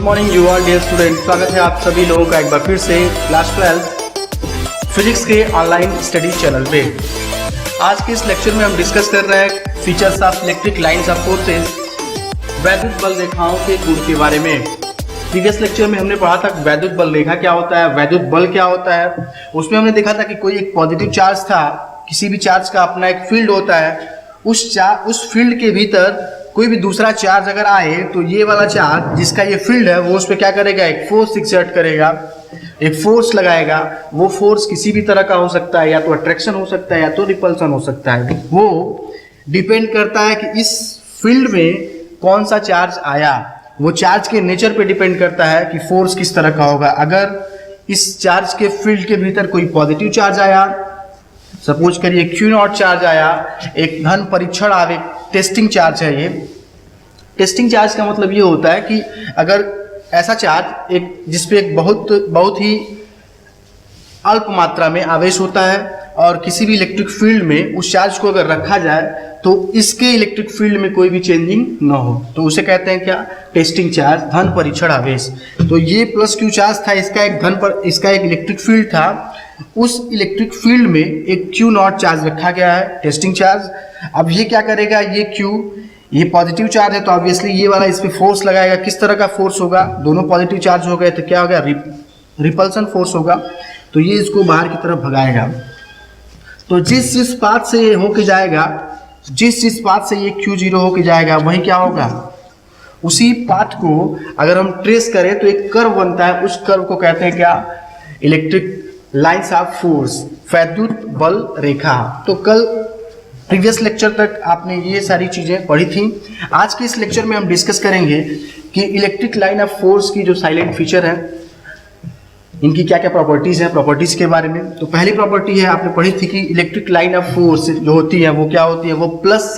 Morning you are dear student, स्वागत है आप सभी लोगों का एक बार फिर से क्लास 12 फिजिक्स के ऑनलाइन स्टडी चैनल पे। आज के इस लेक्चर में हम डिस्कस कर रहे हैं features of electric lines of forces, वैद्युत बल रेखाओं के गुण के बारे में। प्रीवियस लेक्चर में हमने पढ़ा था वैद्युत बल रेखा क्या होता है, वैद्युत बल क्या होता है। उसमें हमने देखा था कि कोई एक पॉजिटिव चार्ज था, किसी भी चार्ज का अपना एक फील्ड होता है, उस फील्ड के भीतर कोई भी दूसरा चार्ज अगर आए तो ये वाला चार्ज जिसका ये फील्ड है वो उस पर क्या करेगा, एक फोर्स एक्सर्ट करेगा, एक फोर्स लगाएगा। वो फोर्स किसी भी तरह का हो सकता है, या तो अट्रैक्शन हो सकता है या तो रिपल्सन हो सकता है। वो डिपेंड करता है कि इस फील्ड में कौन सा चार्ज आया, वो चार्ज के नेचर पे डिपेंड करता है कि फोर्स किस तरह का होगा। अगर इस चार्ज के फील्ड के भीतर कोई पॉजिटिव चार्ज आया, सपोज करिए क्यू नॉट चार्ज आया, एक धन परीक्षण आवेग टेस्टिंग चार्ज है। ये टेस्टिंग चार्ज का मतलब ये होता है कि अगर ऐसा चार्ज एक जिसपे एक बहुत ही अल्प मात्रा में आवेश होता है और किसी भी इलेक्ट्रिक फील्ड में उस चार्ज को अगर रखा जाए तो इसके इलेक्ट्रिक फील्ड में कोई भी चेंजिंग ना हो, तो उसे कहते हैं क्या, टेस्टिंग चार्ज, धन परीक्षण आवेश। तो ये प्लस क्यू चार्ज था, इसका एक इलेक्ट्रिक फील्ड था, उस इलेक्ट्रिक फील्ड में एक क्यू नॉट चार्ज रखा गया है, टेस्टिंग चार्ज। अब ये क्या करेगा, ये क्यू, ये पॉजिटिव चार्ज है तो ऑब्वियसली ये वाला इस पे फोर्स लगाएगा। किस तरह का फोर्स होगा, दोनों पॉजिटिव चार्ज हो गए तो क्या होगा, रिपल्सन फोर्स होगा। तो ये इसको बाहर की तरफ भगाएगा। तो जिस पाथ से ये होके जाएगा, जिस पाथ से ये Q0 होके जाएगा, वही क्या होगा, उसी पाथ को अगर हम ट्रेस करें तो एक कर्व बनता है। उस कर्व को कहते हैं क्या, इलेक्ट्रिक लाइंस ऑफ फोर्स, वैद्युत बल रेखा। तो कल प्रीवियस लेक्चर तक आपने ये सारी चीजें पढ़ी थी। आज के इस लेक्चर में हम डिस्कस करेंगे कि इलेक्ट्रिक लाइन ऑफ फोर्स की जो साइलेंट फीचर है, इनकी क्या क्या प्रॉपर्टीज हैं, प्रॉपर्टीज के बारे में। तो पहली प्रॉपर्टी है, आपने पढ़ी थी कि इलेक्ट्रिक लाइन ऑफ फोर्स जो होती है वो क्या होती है, वो प्लस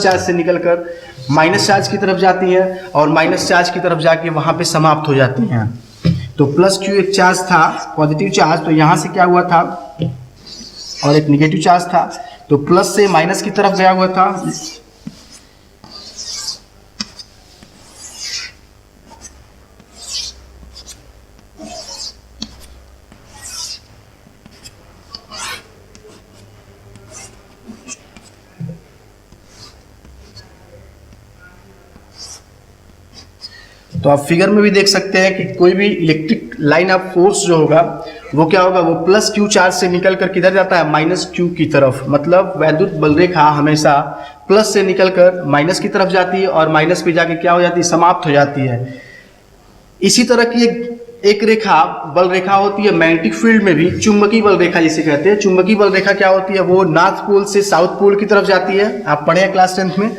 चार्ज से निकलकर माइनस चार्ज की तरफ जाती है और माइनस चार्ज की तरफ जाके वहां पे समाप्त हो जाती हैं। तो प्लस क्यू एक चार्ज था, पॉजिटिव चार्ज, तो यहां से क्या हुआ था, और एक निगेटिव चार्ज था, तो प्लस से माइनस की तरफ गया हुआ था। तो आप फिगर में भी देख सकते हैं कि कोई भी इलेक्ट्रिक लाइन ऑफ फोर्स जो होगा वो क्या होगा, वो प्लस क्यू चार्ज से निकलकर किधर जाता है, माइनस क्यू की तरफ। मतलब वैद्युत बल रेखा हमेशा प्लस से निकलकर माइनस की तरफ जाती है और माइनस पे जाके क्या हो जाती है, समाप्त हो जाती है। इसी तरह की एक रेखा बल रेखा होती है मैग्नेटिक फील्ड में भी, चुंबकीय बल रेखा जिसे कहते हैं। चुंबकीय बल रेखा क्या होती है, वो नॉर्थ पोल से साउथ पोल की तरफ जाती है, आप पढ़े हैं क्लास 10th में,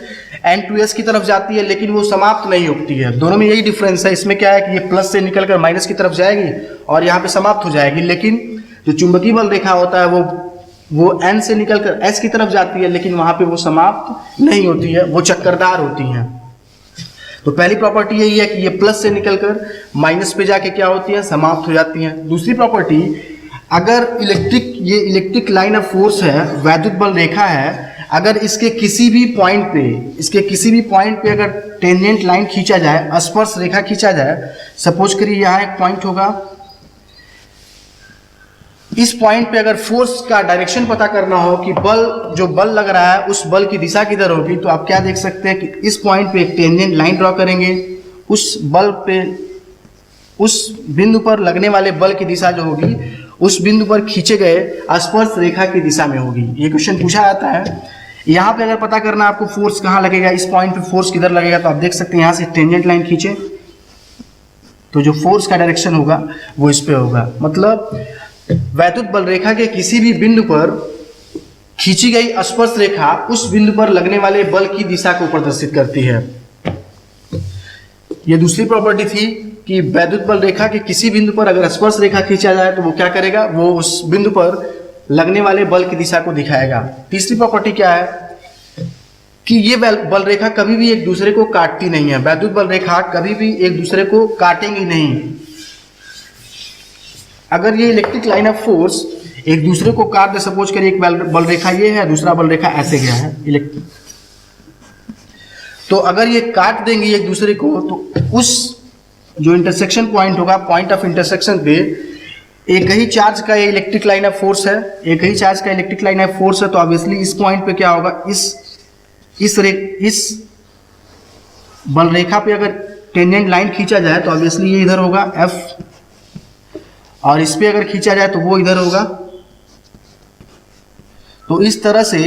N2S की तरफ जाती है, लेकिन वो समाप्त नहीं होती है। दोनों में यही डिफरेंस है। इसमें क्या है कि ये प्लस से निकलकर माइनस की तरफ जाएगी और यहाँ पे समाप्त हो जाएगी, लेकिन जो चुंबकीय बल रेखा होता है वो N से निकलकर S की तरफ जाती है, लेकिन वहां पे वो समाप्त नहीं होती है, वो चक्करदार होती हैं। तो पहली प्रॉपर्टी यही है कि ये प्लस से निकलकर माइनस पे जाके क्या होती है, समाप्त हो जाती हैं। दूसरी प्रॉपर्टी, अगर ये इलेक्ट्रिक लाइन ऑफ फोर्स है, वैद्युत बल रेखा है, अगर इसके किसी भी पॉइंट पे अगर टेंजेंट लाइन खींचा जाए, स्पर्श रेखा खींचा जाए, सपोज करिए यहाँ एक पॉइंट होगा, इस पॉइंट पे अगर फोर्स का डायरेक्शन पता करना हो कि जो बल लग रहा है उस बल की दिशा किधर होगी, तो आप क्या देख सकते हैं कि इस पॉइंट पे एक टेंजेंट लाइन ड्रॉ करेंगे, उस बिंदु पर लगने वाले बल की दिशा जो होगी उस बिंदु पर खींचे गए स्पर्श रेखा की दिशा में होगी। ये क्वेश्चन पूछा जाता है। यहाँ पे अगर पता करना आपको फोर्स कहाँ लगेगा, इस पॉइंट पे फोर्स किधर लगेगा, तो आप देख सकते हैं यहाँ से टेंजेंट लाइन खींचे तो जो फोर्स का डायरेक्शन होगा वो इस पे होगा। मतलब वैद्युत बल रेखा के किसी भी बिंदु पर खींची गई स्पर्श रेखा उस बिंदु पर लगने वाले बल की दिशा को प्रदर्शित करती है। ये दूसरी प्रॉपर्टी थी कि वैद्युत बल रेखा के किसी बिंदु पर अगर स्पर्श रेखा खींचा जाए तो वो क्या करेगा, वो उस बिंदु पर लगने वाले बल की दिशा को दिखाएगा। तीसरी प्रॉपर्टी क्या है कि ये बल रेखा कभी भी एक दूसरे को काटती नहीं है। वैद्युत बल रेखा कभी भी एक दूसरे को काटेंगी नहीं। अगर ये इलेक्ट्रिक लाइन ऑफ फोर्स एक दूसरे को काट दे, सपोज करिए एक बल रेखा ये है, दूसरा बल रेखा ऐसे गया है इलेक्ट्रिक, तो अगर ये काट देंगे एक दूसरे को तो उस जो इंटरसेक्शन पॉइंट होगा, पॉइंट ऑफ इंटरसेक्शन पे एक ही चार्ज का इलेक्ट्रिक लाइन ऑफ फोर्स है, एक ही चार्ज का इलेक्ट्रिक लाइन ऑफ फोर्स है, तो ऑब्वियसली इस पॉइंट पे क्या होगा, इस बल रेखा पे अगर टेंजेंट लाइन खींचा जाए तो ऑब्वियसली ये इधर होगा F, और इस पे अगर खींचा जाए तो वो इधर होगा। तो इस तरह से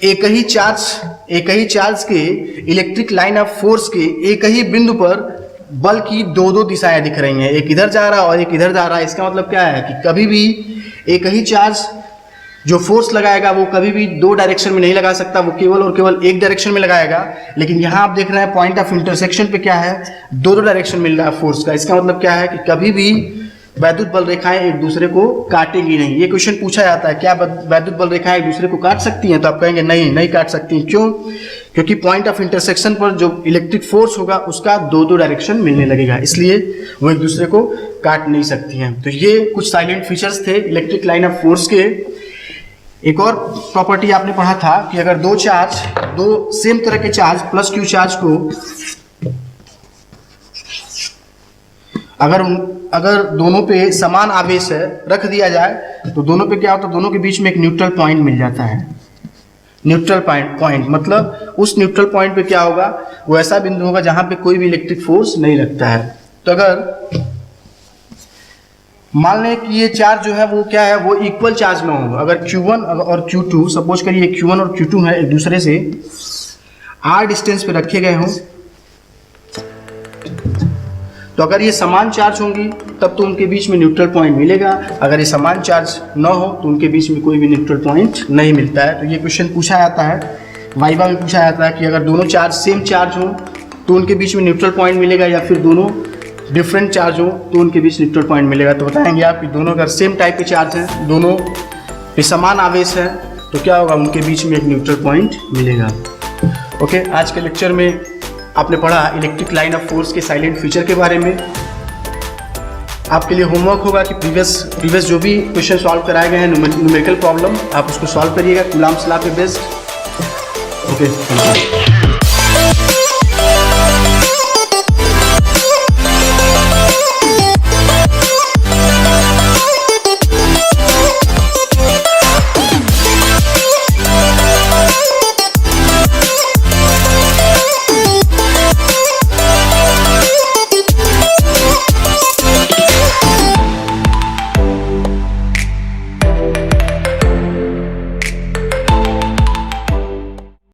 एक ही चार्ज के इलेक्ट्रिक लाइन ऑफ फोर्स के एक ही बिंदु पर बल की दो दिशाएं दिख रही हैं, एक इधर जा रहा है और एक इधर जा रहा है। इसका मतलब क्या है कि कभी भी एक ही चार्ज जो फोर्स लगाएगा वो कभी भी दो डायरेक्शन में नहीं लगा सकता, वो केवल और केवल एक डायरेक्शन में लगाएगा। लेकिन यहाँ आप देख रहे हैं पॉइंट ऑफ इंटरसेक्शन पे क्या है, दो डायरेक्शन मिल रहा है फोर्स का। इसका मतलब क्या है कि कभी भी वैद्युत बल रेखाएं एक दूसरे को काटेंगी नहीं। ये क्वेश्चन पूछा जाता है, क्या वैद्युत बल रेखाएं एक दूसरे को काट सकती हैं? तो आप कहेंगे नहीं काट सकती। क्यों? क्योंकि पॉइंट ऑफ इंटरसेक्शन पर जो इलेक्ट्रिक फोर्स होगा उसका दो डायरेक्शन मिलने लगेगा, इसलिए वो एक दूसरे को काट नहीं सकती हैं। तो ये कुछ साइलेंट फीचर्स थे इलेक्ट्रिक लाइन ऑफ फोर्स के। एक और प्रॉपर्टी आपने पढ़ा था कि अगर दो सेम तरह के चार्ज प्लस क्यू चार्ज को अगर दोनों पे समान आवेश है रख दिया जाए तो दोनों पे क्या होता है, दोनों के बीच में एक न्यूट्रल पॉइंट मिल जाता है। न्यूट्रल पॉइंट मतलब उस न्यूट्रल पॉइंट पे क्या होगा, वो ऐसा बिंदु होगा जहां पे कोई भी इलेक्ट्रिक फोर्स नहीं लगता है। तो अगर मान लें कि ये चार्ज जो है वो क्या है, वो इक्वल चार्ज में होगा। अगर Q1 और Q2 सपोज करिए Q1 और Q2 है, एक दूसरे से r डिस्टेंस पे रखे गए हों, तो अगर ये समान चार्ज होंगी तब तो उनके बीच में न्यूट्रल पॉइंट मिलेगा। अगर ये समान चार्ज न हो तो उनके बीच में कोई भी न्यूट्रल पॉइंट नहीं मिलता है। तो ये क्वेश्चन पूछा जाता है, वाइवा में पूछा जाता है कि अगर दोनों चार्ज सेम चार्ज हो तो उनके बीच में न्यूट्रल पॉइंट मिलेगा, या फिर दोनों डिफरेंट चार्ज हो तो उनके बीच न्यूट्रल पॉइंट मिलेगा। तो बताएंगे आप कि दोनों अगर सेम टाइप के चार्ज हैं, दोनों पे समान आवेश है, तो क्या होगा, उनके बीच में एक न्यूट्रल पॉइंट मिलेगा। ओके, आज के लेक्चर में आपने पढ़ा इलेक्ट्रिक लाइन ऑफ फोर्स के साइलेंट फीचर के बारे में। आपके लिए होमवर्क होगा कि प्रीवियस जो भी क्वेश्चन सॉल्व कराए गए हैं न्यूमेरिकल प्रॉब्लम, आप उसको सॉल्व करिएगा कूलाम्स लॉ पे बेस्ड। Okay, thank you.